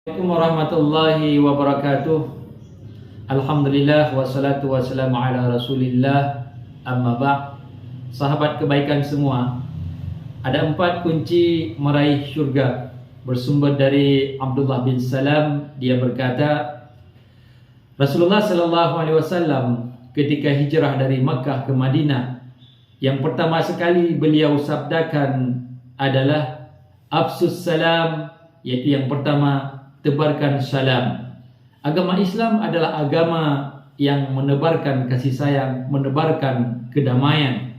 Assalamualaikum warahmatullahi wabarakatuh. Alhamdulillah wassalatu wassalamu ala Rasulillah. Amma ba'd. Sahabat kebaikan semua, ada 4 kunci meraih syurga bersumber dari Abdullah bin Salam. Dia berkata, Rasulullah sallallahu alaihi wasallam ketika hijrah dari Makkah ke Madinah, yang pertama sekali beliau sabdakan adalah afsus salam, yaitu yang pertama, tebarkan salam. Agama Islam adalah agama yang menebarkan kasih sayang, menebarkan kedamaian.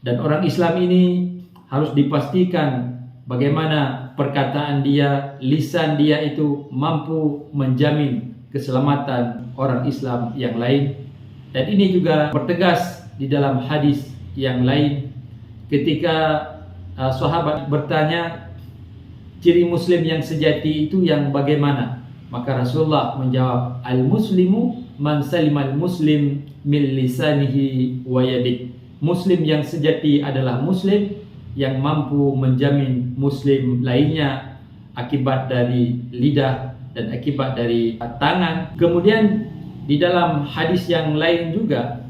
Dan orang Islam ini harus dipastikan bagaimana perkataan dia, lisan dia itu mampu menjamin keselamatan orang Islam yang lain. Dan ini juga bertegas di dalam hadis yang lain ketika sahabat bertanya, ciri muslim yang sejati itu yang bagaimana? Maka Rasulullah menjawab, al-muslimu man salimal muslim min lisanihi wa yadihi. Muslim yang sejati adalah muslim yang mampu menjamin muslim lainnya akibat dari lidah dan akibat dari tangan. Kemudian di dalam hadis yang lain juga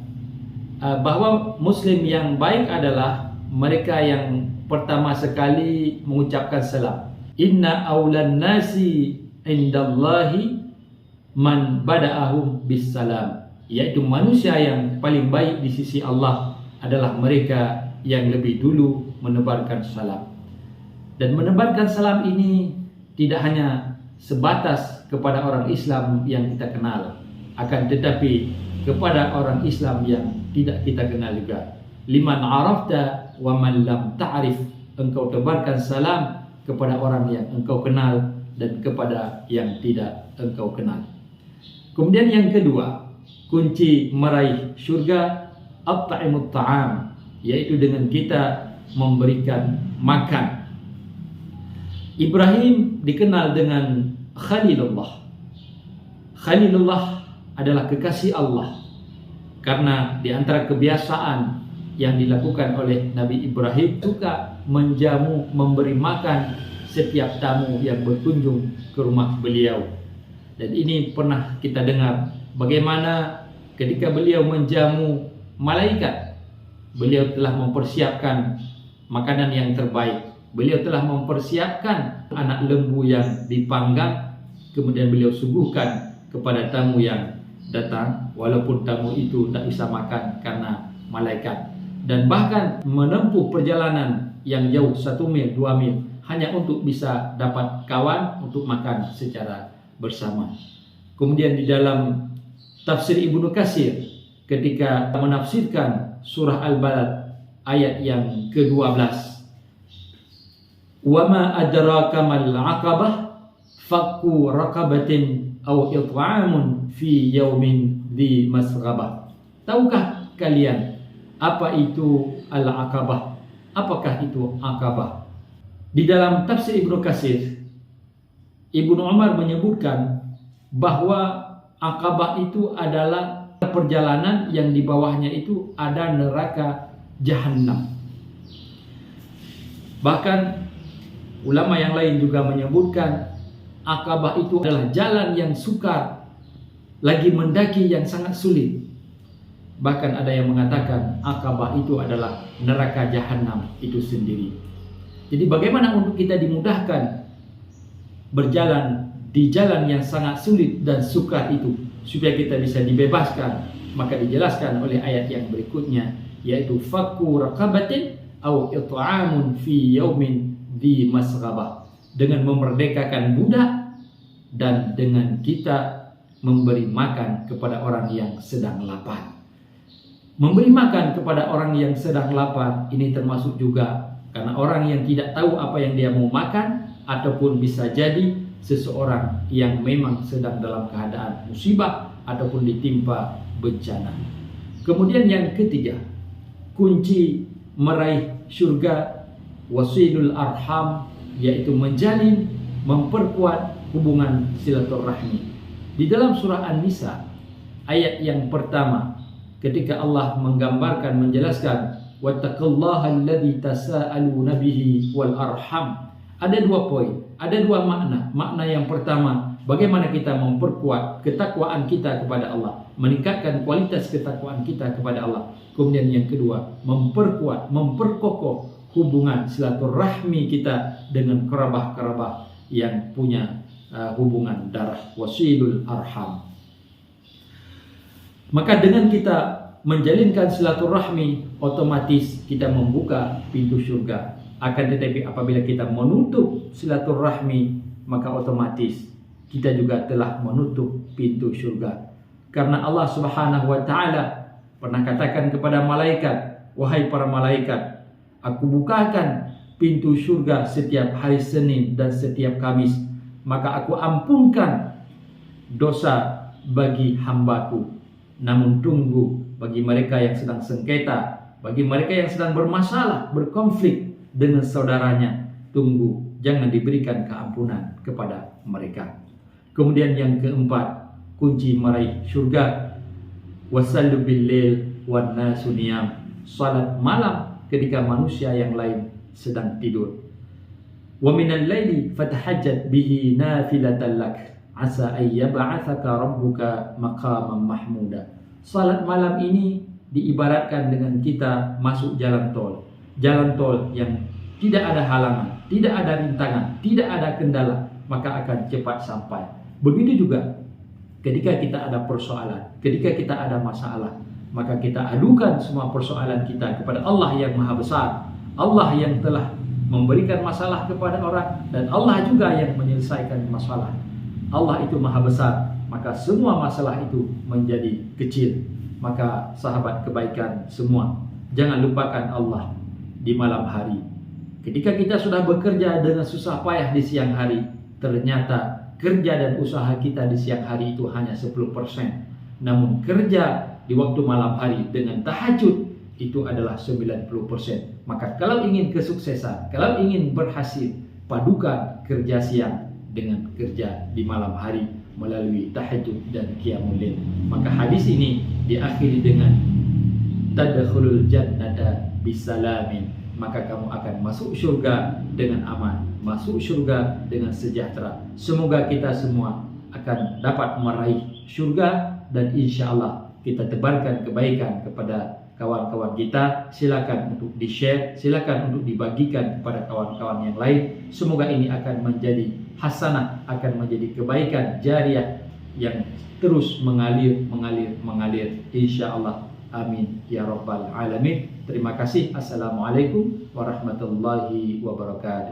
bahwa muslim yang baik adalah mereka yang pertama sekali mengucapkan salam. Inna awlan nasi indallahi man bada'ahum bis salam, yaitu manusia yang paling baik di sisi Allah adalah mereka yang lebih dulu menebarkan salam. Dan menebarkan salam ini tidak hanya sebatas kepada orang Islam yang kita kenal, akan tetapi kepada orang Islam yang tidak kita kenal juga. Liman arafta wa man lam ta'rif, engkau tebarkan salam kepada orang yang engkau kenal dan kepada yang tidak engkau kenal. Kemudian yang kedua, kunci meraih syurga at-ta'imut ta'am, yaitu dengan kita memberikan makan. Ibrahim dikenal dengan Khalilullah. Khalilullah adalah kekasih Allah, karena di antara kebiasaan yang dilakukan oleh Nabi Ibrahim suka menjamu, memberi makan setiap tamu yang berkunjung ke rumah beliau. Dan ini pernah kita dengar bagaimana ketika beliau menjamu malaikat, beliau telah mempersiapkan makanan yang terbaik. Beliau telah mempersiapkan anak lembu yang dipanggang, kemudian beliau suguhkan kepada tamu yang datang, walaupun tamu itu tak bisa makan karena malaikat. Dan bahkan menempuh perjalanan yang jauh 1 mil, 2 mil hanya untuk bisa dapat kawan untuk makan secara bersama. Kemudian di dalam tafsir Ibnu Katsir ketika menafsirkan surah Al-Balad ayat yang ke-12, wa ma adraka mal aqabah fakku raqabatin aw it'amun fi yaumin dzi masghabah. Tahukah kalian apa itu al-aqabah? Apakah itu Aqabah? Di dalam tafsir Ibnu Katsir, Ibnu Umar menyebutkan bahwa Aqabah itu adalah perjalanan yang di bawahnya itu ada neraka Jahannam. Bahkan ulama yang lain juga menyebutkan Aqabah itu adalah jalan yang sukar, lagi mendaki yang sangat sulit. Bahkan ada yang mengatakan Aqabah itu adalah neraka Jahannam itu sendiri. Jadi bagaimana untuk kita dimudahkan berjalan di jalan yang sangat sulit dan sukar itu supaya kita bisa dibebaskan? Maka dijelaskan oleh ayat yang berikutnya, yaitu fakku raqabatin aw it'amun fi yaumin dzi masghabah, dengan memerdekakan budak dan dengan kita memberi makan kepada orang yang sedang lapar. Memberi makan kepada orang yang sedang lapar ini termasuk juga karena orang yang tidak tahu apa yang dia mau makan, ataupun bisa jadi seseorang yang memang sedang dalam keadaan musibah ataupun ditimpa bencana. Kemudian yang ketiga, kunci meraih surga wasilul arham, yaitu menjalin, memperkuat hubungan silaturahmi. Di dalam surah An-Nisa ayat yang pertama, ketika Allah menggambarkan, menjelaskan wattaqullaha alladzi tasaaluna bihi wal arham, ada 2 poin. Ada dua makna. Makna yang pertama, bagaimana kita memperkuat ketakwaan kita kepada Allah, meningkatkan kualitas ketakwaan kita kepada Allah. Kemudian yang kedua, memperkuat, memperkokoh hubungan silaturahmi kita dengan kerabah-kerabah yang punya hubungan darah, wasilul arham. Maka dengan kita menjalinkan silaturahmi, otomatis kita membuka pintu surga. Akan tetapi apabila kita menutup silaturahmi, maka otomatis kita juga telah menutup pintu surga. Karena Allah Subhanahu wa taala pernah katakan kepada malaikat, "Wahai para malaikat, aku bukakan pintu surga setiap hari Senin dan setiap Kamis, maka aku ampunkan dosa bagi hambaku. Namun tunggu, bagi mereka yang sedang sengketa, bagi mereka yang sedang bermasalah, berkonflik dengan saudaranya, tunggu, jangan diberikan keampunan kepada mereka." Kemudian yang keempat, kunci meraih surga, wasallu bil-lail wan nasu niyam. Salat malam ketika manusia yang lain sedang tidur. Wa minal laili fatahajjat bihi nafilatan lak asa ay yab'atsaka rabbuka maqaman mahmuda. Salat malam ini diibaratkan dengan kita masuk jalan tol. Jalan tol yang tidak ada halangan, tidak ada rintangan, tidak ada kendala, maka akan cepat sampai. Begitu juga ketika kita ada persoalan, ketika kita ada masalah, maka kita adukan semua persoalan kita kepada Allah yang Maha Besar, Allah yang telah memberikan masalah kepada orang, dan Allah juga yang menyelesaikan masalah. Allah itu Maha Besar, maka semua masalah itu menjadi kecil. Maka sahabat kebaikan semua, jangan lupakan Allah di malam hari. Ketika kita sudah bekerja dengan susah payah di siang hari, ternyata kerja dan usaha kita di siang hari itu hanya 10%. Namun kerja di waktu malam hari dengan tahajud itu adalah 90%. Maka kalau ingin kesuksesan, kalau ingin berhasil, padukan kerja siang dengan kerja di malam hari melalui tahajud dan qiyamul lail. Maka hadis ini diakhiri dengan tadkhulul jannata bisalamin, maka kamu akan masuk surga dengan aman, masuk surga dengan sejahtera. Semoga kita semua akan dapat meraih surga, dan insya Allah kita tebarkan kebaikan kepada kawan-kawan kita. Silakan untuk di-share, silakan untuk dibagikan kepada kawan-kawan yang lain. Semoga ini akan menjadi hasanah, akan menjadi kebaikan jariah yang terus mengalir insya Allah. Amin ya rabbal alamin. Terima kasih. Assalamualaikum warahmatullahi wabarakatuh.